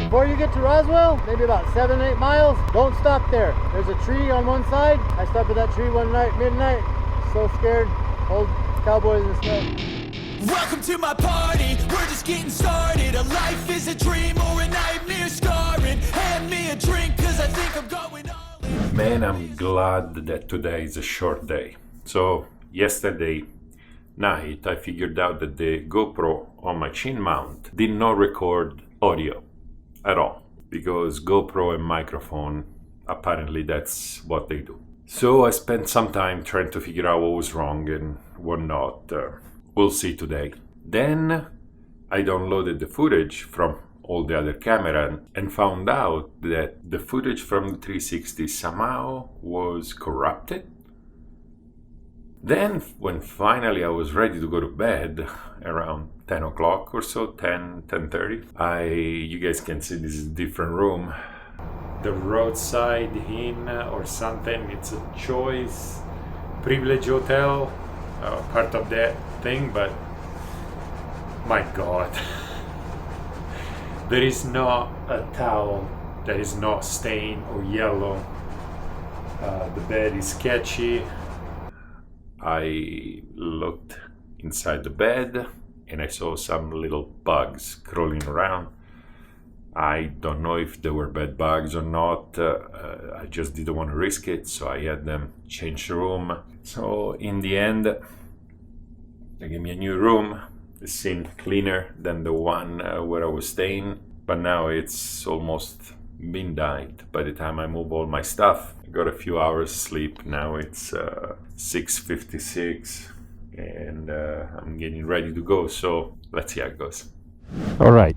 Before you get to Roswell, maybe about 7-8 miles, don't stop there. There's a tree on one side. I stopped at that tree one night, midnight. So scared. Old cowboys and stuff. Welcome to my party, we're just getting started. A life is a dream or a nightmare scarring. Hand me a drink, cause I think I'm going all in. Man, I'm glad that today is a short day. So, yesterday night I figured out that the GoPro on my chin mount did not record audio at all. Because GoPro and microphone, apparently that's what they do. So I spent some time trying to figure out what was wrong and what not. We'll see today. Then I downloaded the footage from all the other camera and found out that the footage from the 360 somehow was corrupted. Then when finally I was ready to go to bed around 10 o'clock or so, 10:30, you guys can see this is a different room. The roadside inn or something, it's a choice privilege hotel, part of that thing, but my god. There is not a towel that is not stained or yellow. The bed is sketchy. I looked inside the bed and I saw some little bugs crawling around. I don't know if they were bed bugs or not. I just didn't want to risk it, so I had them change the room. So in the end, they gave me a new room. It seemed cleaner than the one where I was staying, but now it's almost midnight by the time I move all my stuff. I got a few hours sleep. Now it's 6:56 and I'm getting ready to go, so let's see how it goes. All right,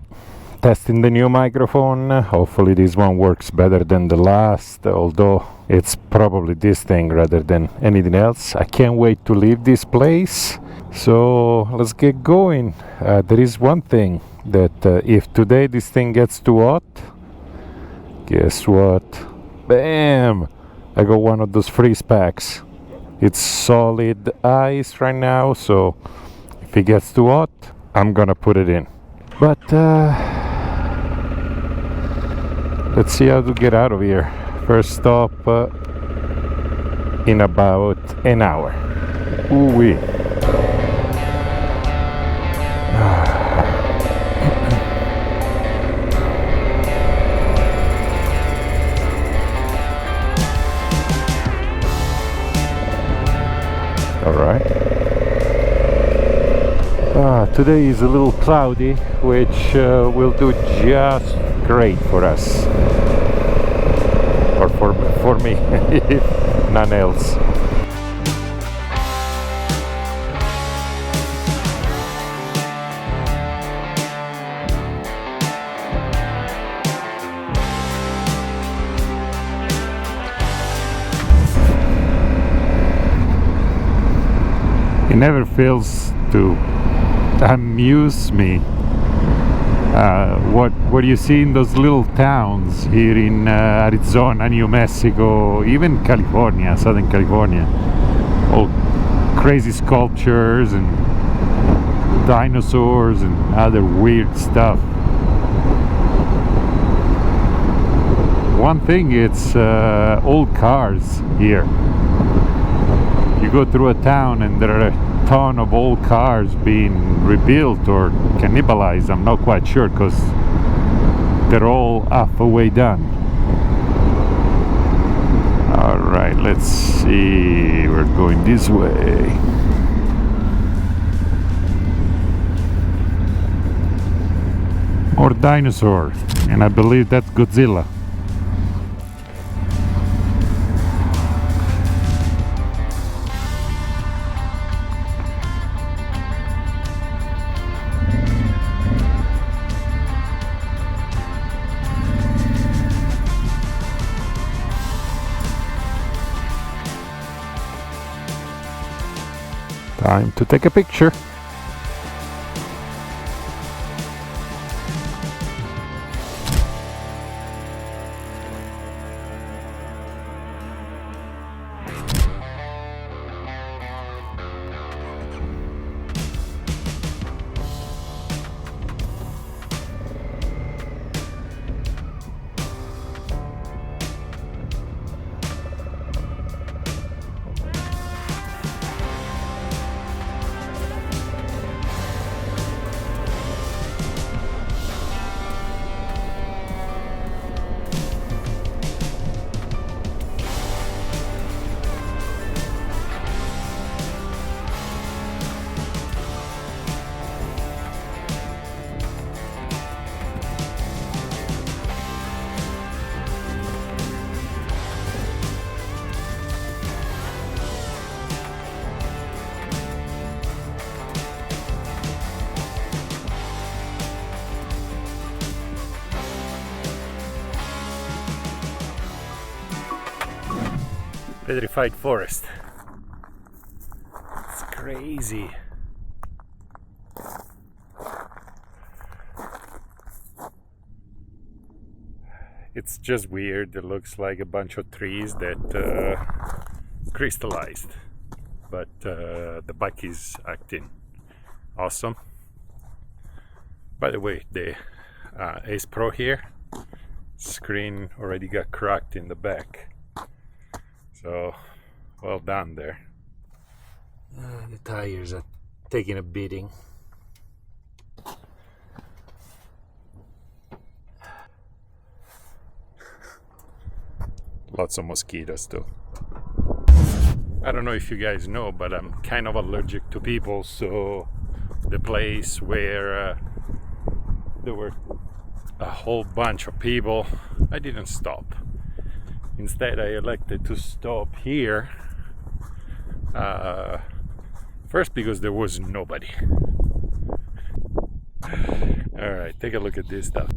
testing the new microphone. Hopefully this one works better than the last, although it's probably this thing rather than anything else. I can't wait to leave this place, so let's get going. There is one thing that if today this thing gets too hot, guess what? Bam! I got one of those freeze packs. It's solid ice right now, so if it gets too hot, I'm gonna put it in. But let's see how to get out of here. First stop in about an hour. Ooh-wee. Alright. Today is a little cloudy, which will do just great for us. Or for me, if none else. It never fails to amuse me what you see in those little towns here in Arizona, New Mexico, even California, Southern California. All crazy sculptures and dinosaurs and other weird stuff. One thing, it's old cars here. You go through a town and there are a ton of old cars being rebuilt or cannibalized. I'm not quite sure because they're all halfway done. Alright, let's see. We're going this way. More dinosaurs, and I believe that's Godzilla. Time to take a picture. Petrified Forest. It's crazy. It's just weird. It looks like a bunch of trees that crystallized, but the bike is acting awesome. By the way, the Ace Pro here, screen already got cracked in the back, so well done there. The tires are taking a beating. Lots of mosquitoes too. I don't know if you guys know, but I'm kind of allergic to people, so the place where there were a whole bunch of people, I didn't stop. Instead, I elected to stop here. First, because there was nobody. Alright, take a look at this stuff.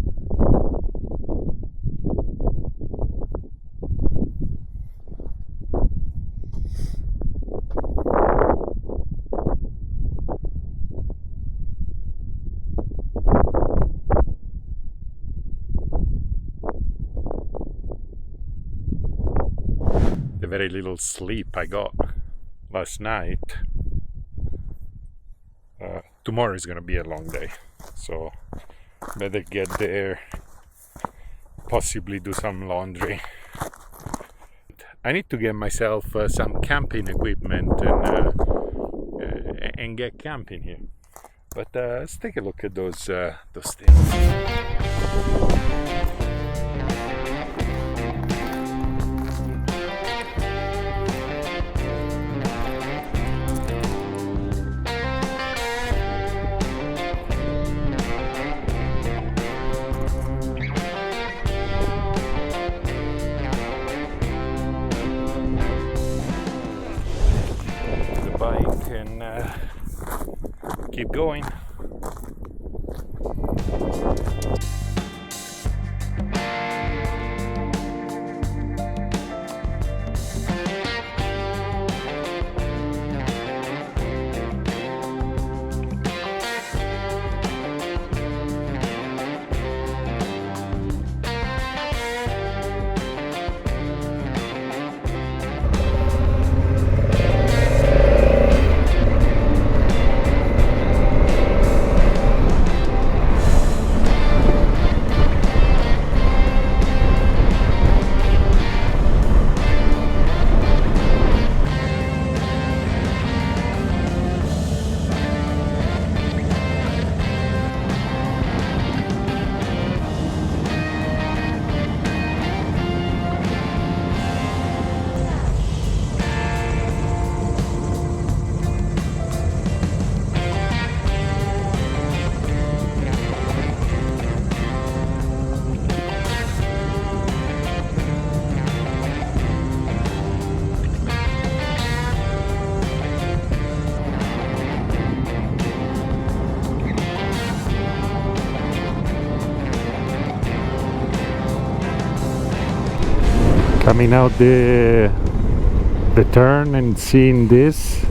The very little sleep I got last night. Tomorrow is gonna be a long day, so better get there, possibly do some laundry. I need to get myself some camping equipment and get camping here. But let's take a look at those things. Bike and keep going. Coming out the turn and seeing this,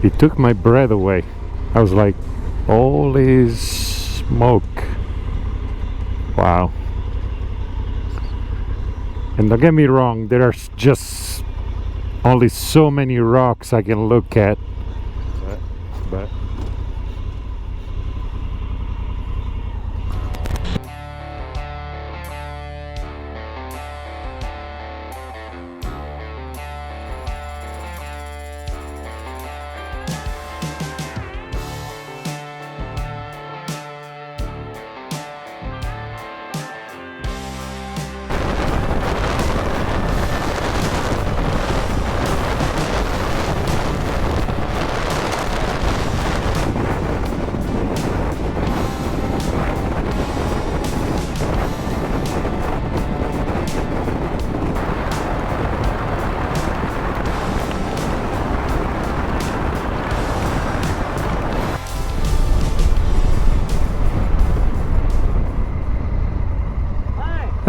it took my breath away. I was like, holy smoke. Wow. And don't get me wrong, there are just only so many rocks I can look at, but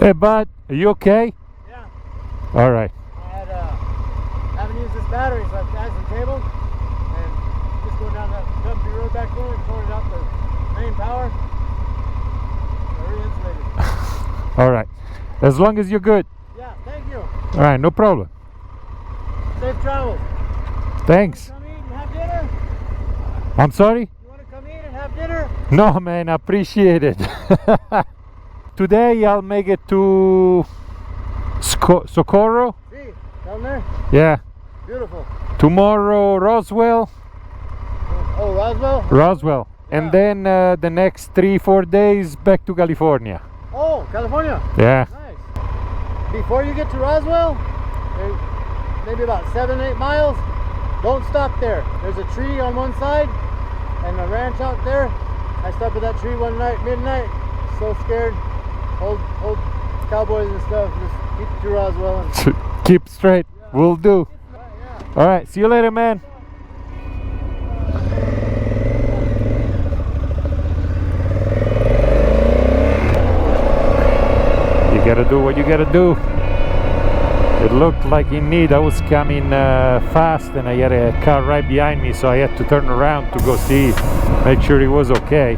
hey bud, are you okay? Yeah. All right. Haven't used this battery, so I've had some cables and just going down that dumpy road back there and pulling out the main power. Re-insulated. All right. As long as you're good. Yeah, thank you. All right, no problem. Safe travels. Thanks. Come eat and have dinner. I'm sorry? You want to come eat and have dinner? No, man, I appreciate it. Today I'll make it to Socorro. See, down there? Yeah. Beautiful. Tomorrow Roswell. Oh, Roswell? Roswell. Yeah. And then the next 3-4 days back to California. Oh, California. Yeah. Nice. Before you get to Roswell, maybe about 7-8 miles, don't stop there. There's a tree on one side and a ranch out there. I stopped at that tree one night, midnight. So scared. Old cowboys and stuff. Just keep to Roswell. And, Keep straight. Will do. yeah. All right. See you later, man. You gotta do what you gotta do. It looked like in need. I was coming fast and I had a car right behind me, so I had to turn around to go see, make sure he was okay.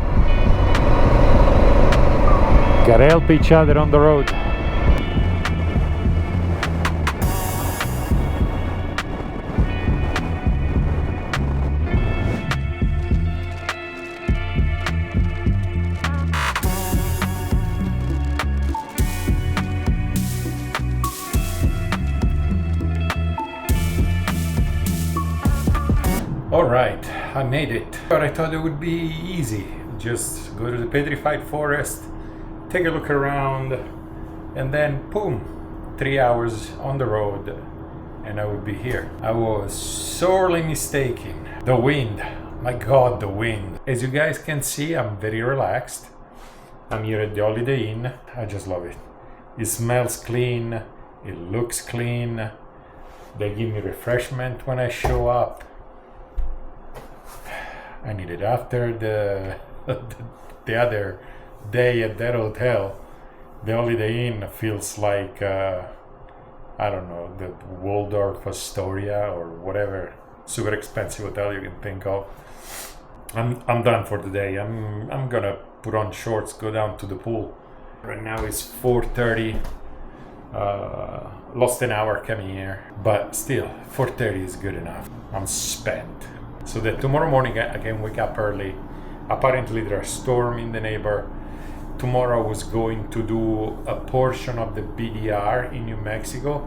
Gotta help each other on the road. Alright, I made it. But I thought it would be easy. Just go to the Petrified Forest, take a look around, and then boom, 3 hours on the road and I would be here. I was sorely mistaken. The wind, my god, the wind. As you guys can see, I'm very relaxed. I'm here at the Holiday Inn. I just love it. It smells clean, it looks clean. They give me refreshment when I show up. I need it after the other day at that hotel. The Holiday Inn feels like I don't know, the Waldorf Astoria or whatever super expensive hotel you can think of. I'm done for the day. I'm gonna put on shorts, go down to the pool. Right now it's 4:30. Lost an hour coming here, but still 4:30 is good enough. I'm spent. So that tomorrow morning I can wake up early. Apparently there's a storm in the neighbor. Tomorrow I was going to do a portion of the BDR in New Mexico,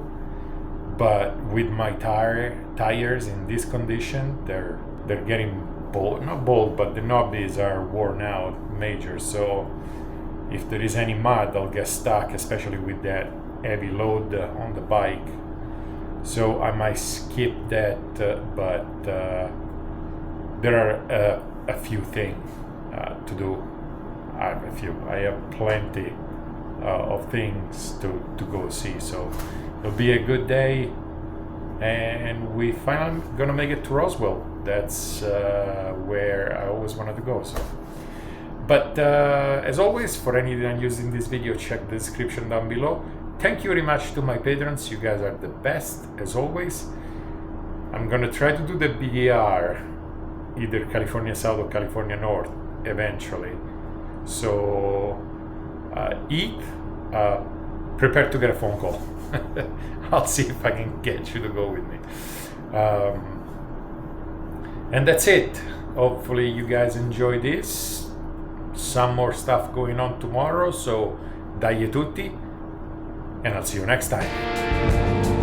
but with my tires in this condition, they're getting bold, not bold, but the knobbies are worn out major. So if there is any mud, I'll get stuck, especially with that heavy load on the bike. So I might skip that, but there are a few things to do. I have plenty of things to go see, so it'll be a good day, and we finally gonna make it to Roswell. That's where I always wanted to go. So, but as always, for anyone using this video, check the description down below. Thank you very much to my patrons. You guys are the best, as always. I'm gonna try to do the BDR, either California South or California North, eventually. So eat, prepare to get a phone call. I'll see if I can get you to go with me. And that's it. Hopefully you guys enjoy this. Some more stuff going on tomorrow, so dai tutti, and I'll see you next time.